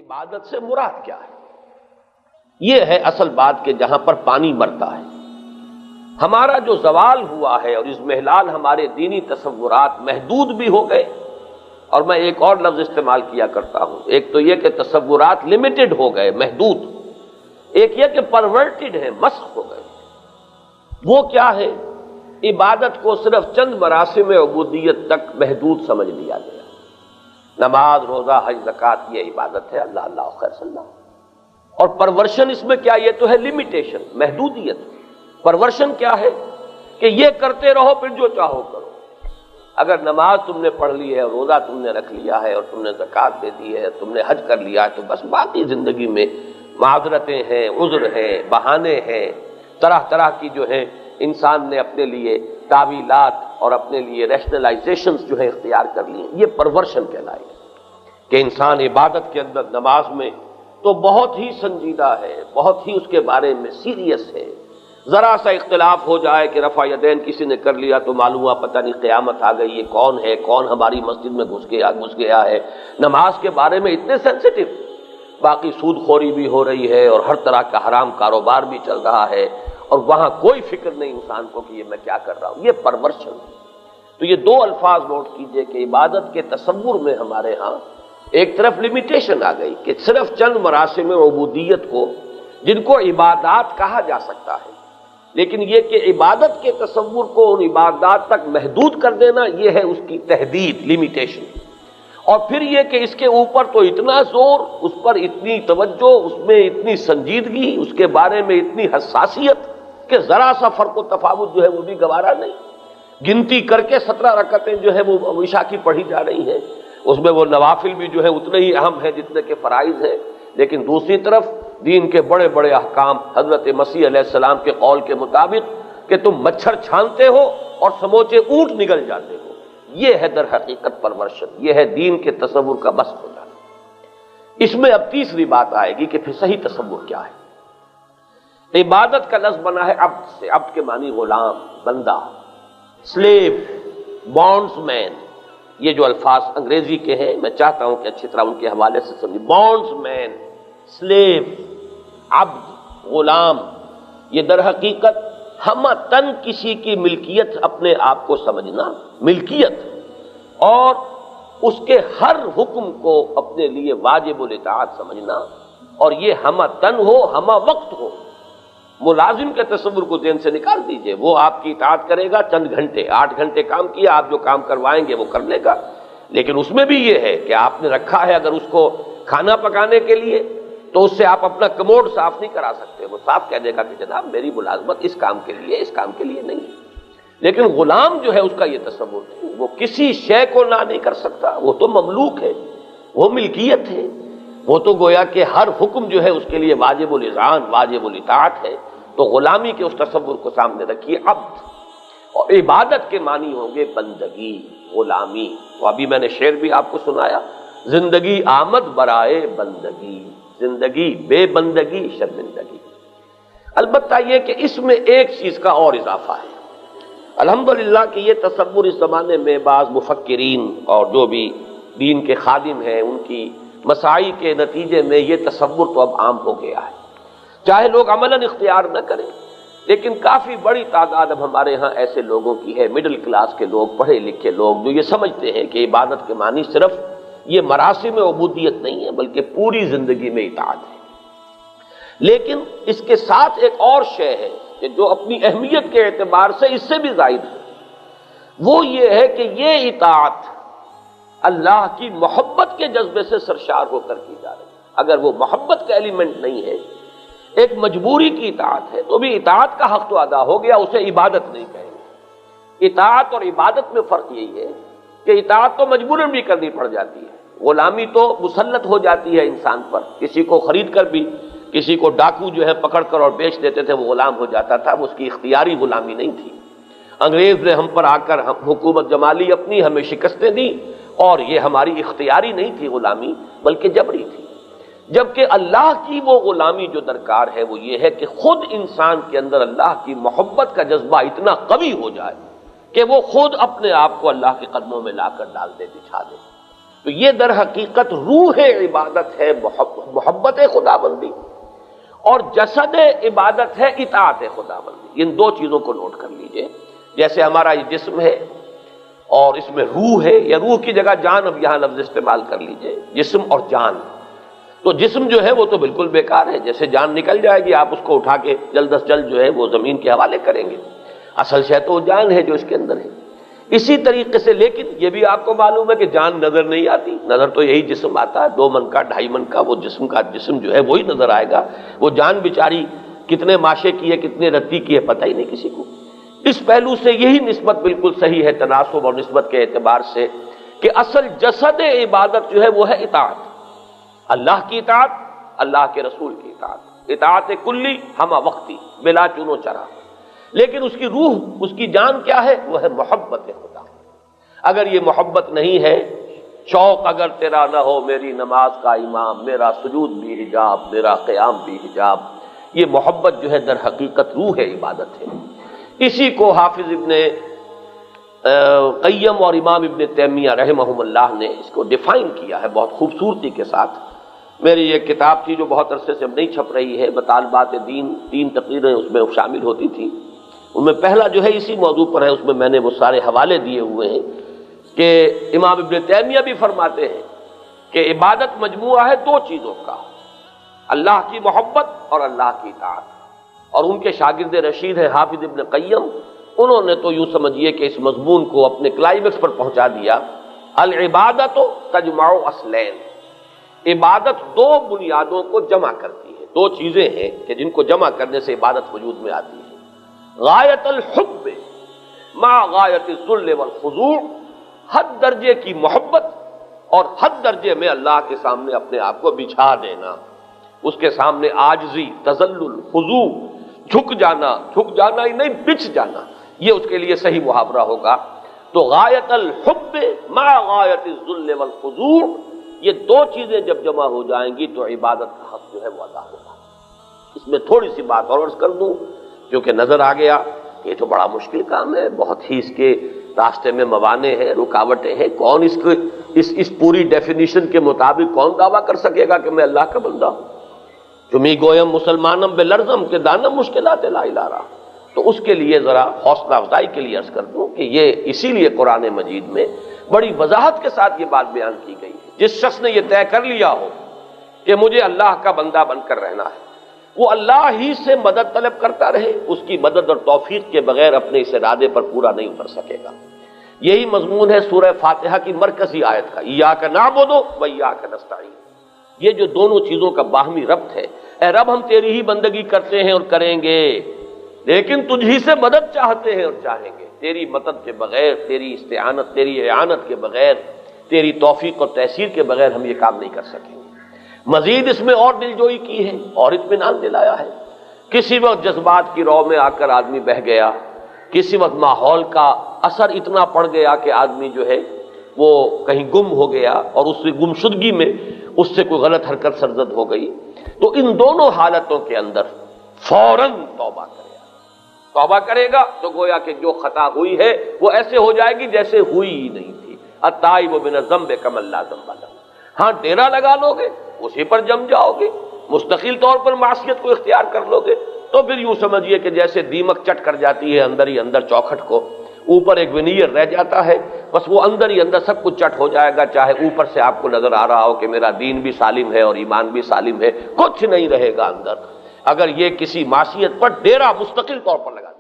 عبادت سے مراد کیا ہے؟ یہ ہے اصل بات کہ جہاں پر پانی مرتا ہے، ہمارا جو زوال ہوا ہے اور اس محلال ہمارے دینی تصورات محدود بھی ہو گئے، اور میں ایک اور لفظ استعمال کیا کرتا ہوں، ایک تو یہ کہ تصورات لمیٹڈ ہو گئے، محدود، ایک یہ کہ پرورٹڈ ہیں، مسخ ہو گئے۔ وہ کیا ہے؟ عبادت کو صرف چند مراسم عبودیت تک محدود سمجھ لیا گیا۔ نماز، روزہ، حج، زکوٰۃ یہ عبادت ہے، اللہ اللہ خیر صلی اللہ۔ اور پرورشن اس میں کیا؟ یہ تو ہے لمیٹیشن، محدودیت۔ پرورشن کیا ہے؟ کہ یہ کرتے رہو پھر جو چاہو کرو۔ اگر نماز تم نے پڑھ لی ہے، روزہ تم نے رکھ لیا ہے، اور تم نے زکوٰۃ دے دی ہے، تم نے حج کر لیا ہے، تو بس باقی زندگی میں معذرتیں ہیں، عذر ہیں، بہانے ہیں، طرح طرح کی جو ہے انسان نے اپنے لیے تعویلات اور اپنے لیے ریشنلائزیشنز جو ہے اختیار کر لی ہیں۔ یہ پرورشن کہلائے گی کہ انسان عبادت کے اندر نماز میں تو بہت ہی سنجیدہ ہے، بہت ہی اس کے بارے میں سیریس ہے۔ ذرا سا اختلاف ہو جائے کہ رفع یدین کسی نے کر لیا تو معلوم ہوا پتہ نہیں قیامت آ گئی، یہ کون ہے، کون ہماری مسجد میں گھس گیا ہے۔ نماز کے بارے میں اتنے سینسٹیو، باقی سود خوری بھی ہو رہی ہے اور ہر طرح کا حرام کاروبار بھی چل رہا ہے، اور وہاں کوئی فکر نہیں انسان کو کہ یہ میں کیا کر رہا ہوں۔ یہ پرورشن ہے۔ تو یہ دو الفاظ نوٹ کیجئے کہ عبادت کے تصور میں ہمارے ہاں ایک طرف لمیٹیشن آ گئی کہ صرف چند مراسم عبودیت کو، جن کو عبادات کہا جا سکتا ہے، لیکن یہ کہ عبادت کے تصور کو ان عبادات تک محدود کر دینا، یہ ہے اس کی تحدید، لمیٹیشن۔ اور پھر یہ کہ اس کے اوپر تو اتنا زور، اس پر اتنی توجہ، اس میں اتنی سنجیدگی، اس کے بارے میں اتنی حساسیت کہ ذرا سا فرق و تفاوت جو ہے وہ بھی گوارا نہیں۔ گنتی کر کے 17 رکعتیں جو ہے وہ عشاء کی پڑھی جا رہی ہیں، اس میں وہ نوافل بھی جو ہے اتنے ہی اہم ہیں جتنے کہ فرائض ہیں، لیکن دوسری طرف دین کے بڑے بڑے احکام حضرت مسیح علیہ السلام کے قول کے مطابق کہ تم مچھر چھانتے ہو اور سموچے اونٹ نگل جاتے ہو، یہ ہے در حقیقت پرورشن، یہ ہے دین کے تصور کا بس ہو جانا۔ اس میں اب تیسری بات آئے گی کہ پھر صحیح تصور کیا ہے۔ عبادت کا لفظ بنا ہے عبد سے، عبد کے معنی غلام، بندہ، سلیو، بانڈز مین۔ یہ جو الفاظ انگریزی کے ہیں میں چاہتا ہوں کہ اچھی طرح ان کے حوالے سے سمجھیں۔ بانڈز مین، سلیو، عبد، غلام، یہ در حقیقت ہم تن کسی کی ملکیت اپنے آپ کو سمجھنا، ملکیت، اور اس کے ہر حکم کو اپنے لیے واجب الاطاعت سمجھنا، اور یہ ہم تن ہو، ہم وقت ہو۔ ملازم کے تصور کو ذہن سے نکال دیجئے، وہ آپ کی اطاعت کرے گا چند گھنٹے، 8 گھنٹے کام کیا، آپ جو کام کروائیں گے وہ کر لے گا، لیکن اس میں بھی یہ ہے کہ آپ نے رکھا ہے اگر اس کو کھانا پکانے کے لیے تو اس سے آپ اپنا کموڈ صاف نہیں کرا سکتے، وہ صاف کہہ دے گا کہ جناب میری ملازمت اس کام کے لیے، اس کام کے لیے نہیں ہے۔ لیکن غلام جو ہے اس کا یہ تصور نہیں، وہ کسی شے کو نہ نہیں کر سکتا، وہ تو مملوک ہے، وہ ملکیت ہے، وہ تو گویا کہ ہر حکم جو ہے اس کے لیے واجب الاذعان، واجب الاطاعت ہے۔ تو غلامی کے اس تصور کو سامنے رکھیے، عبد، اور عبادت کے معنی ہوں گے بندگی، غلامی۔ تو ابھی میں نے شعر بھی آپ کو سنایا، زندگی آمد برائے بندگی، زندگی بے بندگی شرمندگی۔ البتہ یہ کہ اس میں ایک چیز کا اور اضافہ ہے، الحمدللہ کہ یہ تصور اس زمانے میں بعض مفکرین اور جو بھی دین کے خادم ہیں ان کی مساعی کے نتیجے میں یہ تصور تو اب عام ہو گیا ہے، چاہے لوگ عملاً اختیار نہ کریں، لیکن کافی بڑی تعداد اب ہمارے ہاں ایسے لوگوں کی ہے، مڈل کلاس کے لوگ، پڑھے لکھے لوگ، جو یہ سمجھتے ہیں کہ عبادت کے معنی صرف یہ مراسم عبودیت نہیں ہے بلکہ پوری زندگی میں اطاعت ہے۔ لیکن اس کے ساتھ ایک اور شے ہے کہ جو اپنی اہمیت کے اعتبار سے اس سے بھی زائد ہے، وہ یہ ہے کہ یہ اطاعت اللہ کی محبت کے جذبے سے سرشار ہو کر کی جا رہی ہے۔ اگر وہ محبت کا ایلیمنٹ نہیں ہے، ایک مجبوری کی اطاعت ہے، تو بھی اطاعت کا حق تو ادا ہو گیا، اسے عبادت نہیں کہیں گے۔ اطاعت اور عبادت میں فرق یہی ہے کہ اطاعت تو مجبوراً بھی کرنی پڑ جاتی ہے، غلامی تو مسلط ہو جاتی ہے انسان پر، کسی کو خرید کر بھی، کسی کو ڈاکو جو ہے پکڑ کر اور بیچ دیتے تھے وہ غلام ہو جاتا تھا، وہ اس کی اختیاری غلامی نہیں تھی۔ انگریز نے ہم پر آ کر حکومت جمالی اپنی ہمیں شکستیں دی، اور یہ ہماری اختیاری نہیں تھی غلامی بلکہ جبری تھی۔ جبکہ اللہ کی وہ غلامی جو درکار ہے وہ یہ ہے کہ خود انسان کے اندر اللہ کی محبت کا جذبہ اتنا قوی ہو جائے کہ وہ خود اپنے آپ کو اللہ کے قدموں میں لا کر ڈال دے، بچھا دے۔ تو یہ در حقیقت روح عبادت ہے محبت خدا بندی، اور جسد عبادت ہے اطاعت خدا بندی۔ ان دو چیزوں کو نوٹ کر لیجئے۔ جیسے ہمارا یہ جسم ہے اور اس میں روح ہے، یا روح کی جگہ جان، اب یہاں لفظ استعمال کر لیجئے، جسم اور جان۔ تو جسم جو ہے وہ تو بالکل بیکار ہے، جیسے جان نکل جائے گی آپ اس کو اٹھا کے جلد از جلد جو ہے وہ زمین کے حوالے کریں گے، اصل شے تو جان ہے جو اس کے اندر ہے۔ اسی طریقے سے لیکن یہ بھی آپ کو معلوم ہے کہ جان نظر نہیں آتی، نظر تو یہی جسم آتا ہے، 2 من کا 2.5 من کا وہ جسم جو ہے وہی نظر آئے گا، وہ جان بیچاری کتنے ماشے کی ہے کتنے رتی کی ہے پتہ ہی نہیں کسی کو۔ اس پہلو سے یہی نسبت بالکل صحیح ہے تناسب اور نسبت کے اعتبار سے کہ اصل جسد عبادت جو ہے وہ ہے اطاعت، اللہ کی اطاعت، اللہ کے رسول کی اطاعت، اطاعت کلی ہمہ وقتی بلا چونو چرا۔ لیکن اس کی روح، اس کی جان کیا ہے؟ وہ ہے محبت خدا۔ اگر یہ محبت نہیں ہے، شوق اگر تیرا نہ ہو میری نماز کا امام، میرا سجود بھی حجاب، میرا قیام بھی حجاب، یہ محبت جو ہے در حقیقت روح عبادت ہے۔ اسی کو حافظ ابن قیم اور امام ابن تیمیہ رحمہم اللہ نے اس کو ڈیفائن کیا ہے بہت خوبصورتی کے ساتھ۔ میری یہ کتاب تھی جو بہت عرصے سے اب نہیں چھپ رہی ہے، مطالبات دین، 3 تقریریں اس میں شامل ہوتی تھی، ان میں پہلا جو ہے اسی موضوع پر ہے، اس میں میں نے وہ سارے حوالے دیے ہوئے ہیں کہ امام ابن تیمیہ بھی فرماتے ہیں کہ عبادت مجموعہ ہے 2 چیزوں کا، اللہ کی محبت اور اللہ کی اطاعت۔ اور ان کے شاگرد رشید ہیں حافظ ابن قیم، انہوں نے تو یوں سمجھیے کہ اس مضمون کو اپنے کلائمیکس پر پہنچا دیا، العبادت تجمع اصلین، عبادت 2 بنیادوں کو جمع کرتی ہے، 2 چیزیں ہیں کہ جن کو جمع کرنے سے عبادت وجود میں آتی ہے، غایت الحب مع غایت الذل والخضوع، حد درجے کی محبت اور حد درجے میں اللہ کے سامنے اپنے آپ کو بچھا دینا، اس کے سامنے عاجزی، تذلل، خضوع، جھک جانا ہی نہیں بچھ جانا، یہ اس کے لیے صحیح محاورہ ہوگا۔ تو غایت الحب مع غایت الذل والخضوع، یہ 2 چیزیں جب جمع ہو جائیں گی تو عبادت کا حق جو ہے وہ ادا ہوگا۔ اس میں تھوڑی سی بات اور عرض کر دوں، کیونکہ نظر آ گیا کہ یہ تو بڑا مشکل کام ہے، بہت ہی اس کے راستے میں موانع ہیں، رکاوٹیں ہیں، کون اس پوری ڈیفینیشن کے مطابق کون دعویٰ کر سکے گا کہ میں اللہ کا بندہ ہوں؟ تمہیں گویم مسلمانم بے لرزم کے دانم مشکلات لا الہ را۔ تو اس کے لیے ذرا حوصلہ افزائی کے لیے عرض کر دوں کہ یہ اسی لیے قرآن مجید میں بڑی وضاحت کے ساتھ یہ بات بیان کی گئی ہے۔ جس شخص نے یہ طے کر لیا ہو کہ مجھے اللہ کا بندہ بن کر رہنا ہے، وہ اللہ ہی سے مدد طلب کرتا رہے، اس کی مدد اور توفیق کے بغیر اپنے اس ارادے پر پورا نہیں اتر سکے گا۔ یہی مضمون ہے سورہ فاتحہ کی مرکزی آیت کا، ایاک نعبد و ایاک نستعین۔ یہ جو دونوں چیزوں کا باہمی ربط ہے، اے رب ہم تیری ہی بندگی کرتے ہیں اور کریں گے، لیکن تجھ ہی سے مدد چاہتے ہیں اور چاہیں گے، تیری مدد کے بغیر، تیری استعانت، تیری اعانت کے بغیر، تیری توفیق اور تیسیر کے بغیر ہم یہ کام نہیں کر سکیں گے۔ مزید اس میں اور دلجوئی کی ہے اور اطمینان دلایا ہے۔ کسی وقت جذبات کی رو میں آ کر آدمی بہہ گیا، کسی وقت ماحول کا اثر اتنا پڑ گیا کہ آدمی جو ہے وہ کہیں گم ہو گیا اور اس گمشدگی میں اس سے کوئی غلط حرکت سرزد ہو گئی، تو ان دونوں حالتوں کے اندر فوراً توبہ کرے گا تو گویا کہ جو خطا ہوئی ہے وہ ایسے ہو جائے گی جیسے ہوئی ہی نہیں تھی۔ التائب من الذنب کمن لا ذنب له۔ ہاں ڈیرا لگا لو گے، اسی پر جم جاؤ گے، مستقل طور پر معصیت کو اختیار کر لو گے، تو پھر یوں سمجھیے کہ جیسے دیمک چٹ کر جاتی ہے اندر ہی اندر چوکھٹ کو، اوپر ایک ونیئر رہ جاتا ہے، بس وہ اندر ہی اندر سب کچھ چٹ ہو جائے گا، چاہے اوپر سے آپ کو نظر آ رہا ہو کہ میرا دین بھی سالم ہے اور ایمان بھی سالم ہے، کچھ نہیں رہے گا اندر، اگر یہ کسی معصیت پر ڈیرا مستقل طور پر لگا